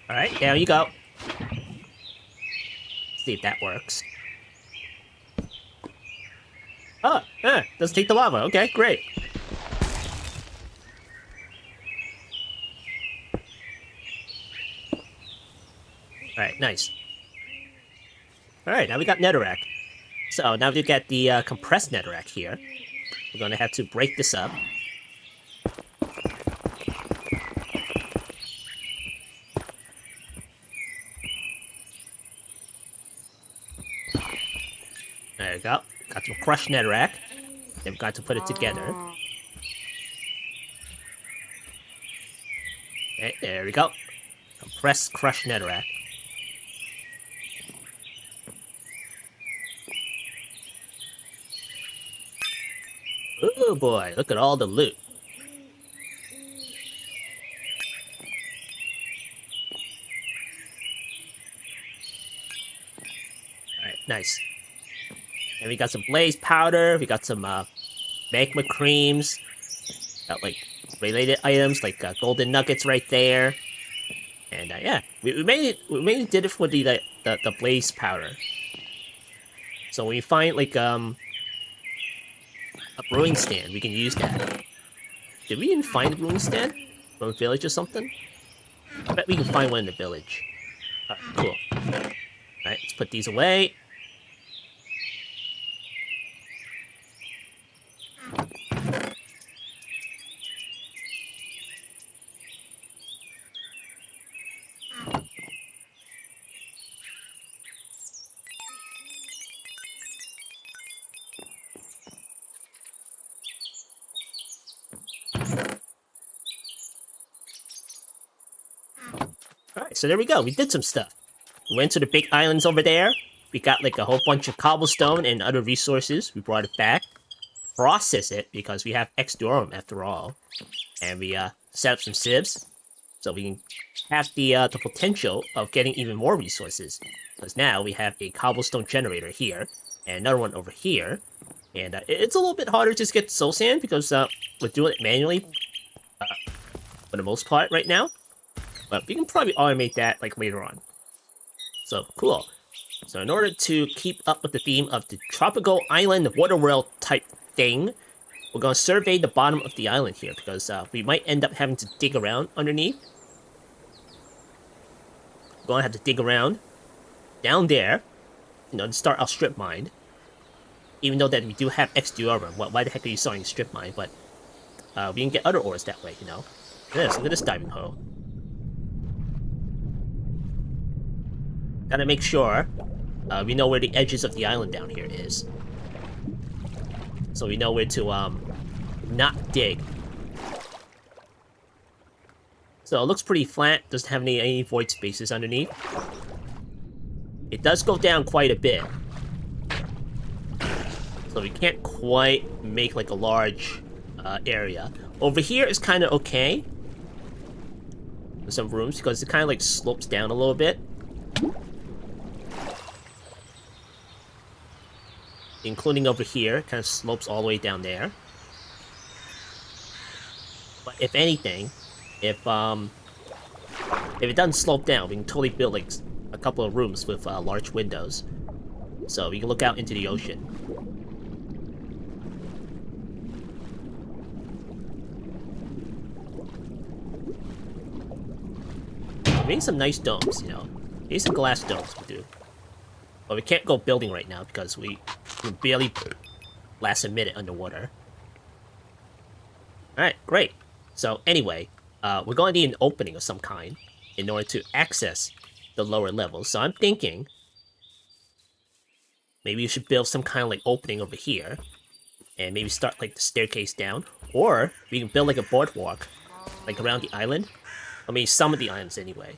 Alright, there you go. see if that works. Oh, yeah, let's take the lava. Okay, great. Alright, nice. Alright, now we got netherrack. So now we get the compressed netherrack here. We're gonna have to break this up. There we go. Got some crushed netherrack. Then we've got to put it together. Okay, there we go. Compressed crushed netherrack. Ooh boy, look at all the loot. Alright, nice. And we got some blaze powder, we got some magma creams, got like related items like golden nuggets right there. And yeah, we mainly did it for the blaze powder. So when we find like a brewing stand, we can use that. Did we even find a brewing stand from a village or something? I bet we can find one in the village. Alright, cool. Alright, let's put these away. Alright, so there we go. We did some stuff. We went to the big islands over there. We got like a whole bunch of cobblestone and other resources. We brought it back. Process it, because we have X-Durum after all. And we set up some sieves. So we can have the potential of getting even more resources. Because now we have a cobblestone generator here. And another one over here. And it's a little bit harder to just get soul sand because we're doing it manually for the most part right now. But we can probably automate that like later on. So, cool. So in order to keep up with the theme of the tropical island water world type thing, we're going to survey the bottom of the island here because we might end up having to dig around underneath. We're going to have to dig around down there, you know, to start our strip mine. Even though that we do have X-Durum, why the heck are you starting strip mine? But we can get other ores that way, you know. Look at this diving hole. Gotta make sure we know where the edges of the island down here is. So we know where to not dig. So it looks pretty flat, doesn't have any void spaces underneath. It does go down quite a bit. So we can't quite make like a large area. Over here is kind of okay. There's some rooms because it kind of like slopes down a little bit. Including over here, kind of slopes all the way down there. But if anything, if it doesn't slope down, we can totally build like a couple of rooms with large windows, so we can look out into the ocean. Maybe some nice domes, you know. Maybe some glass domes will do. But we can't go building right now because we can barely last a minute underwater. Alright, great. So anyway, we're going to need an opening of some kind in order to access the lower levels. So I'm thinking maybe you should build some kind of like opening over here and maybe start like the staircase down. Or we can build like a boardwalk like around the island. I mean, some of the islands anyway.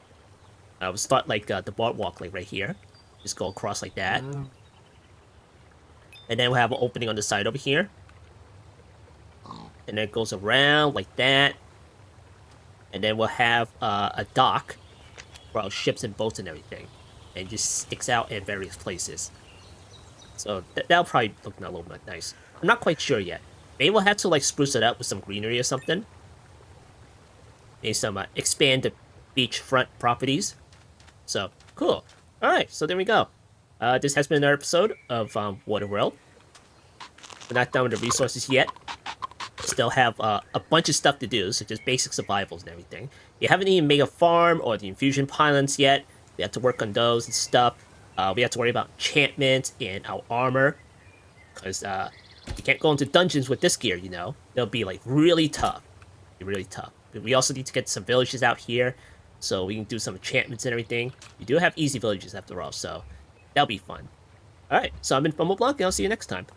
We'll start like the boardwalk like right here. Just go across like that. And then we'll have an opening on the side over here. And then it goes around like that. And then we'll have a dock for our ships and boats and everything. And it just sticks out in various places. So that'll probably look a little bit nice. I'm not quite sure yet. Maybe we'll have to like spruce it up with some greenery or something. Maybe some expand the beachfront properties. So, cool. Alright, so there we go. This has been another episode of Waterworld. We're not done with the resources yet. Still have a bunch of stuff to do, such as basic survivals and everything. You haven't even made a farm or the infusion pylons yet. We have to work on those and stuff. We have to worry about enchantment and our armor, because you can't go into dungeons with this gear, you know. They'll be like really tough. Really tough. But we also need to get some villages out here, so we can do some enchantments and everything. We do have easy villages after all, so that'll be fun. Alright, so I've been Fumble Blanc, and I'll see you next time.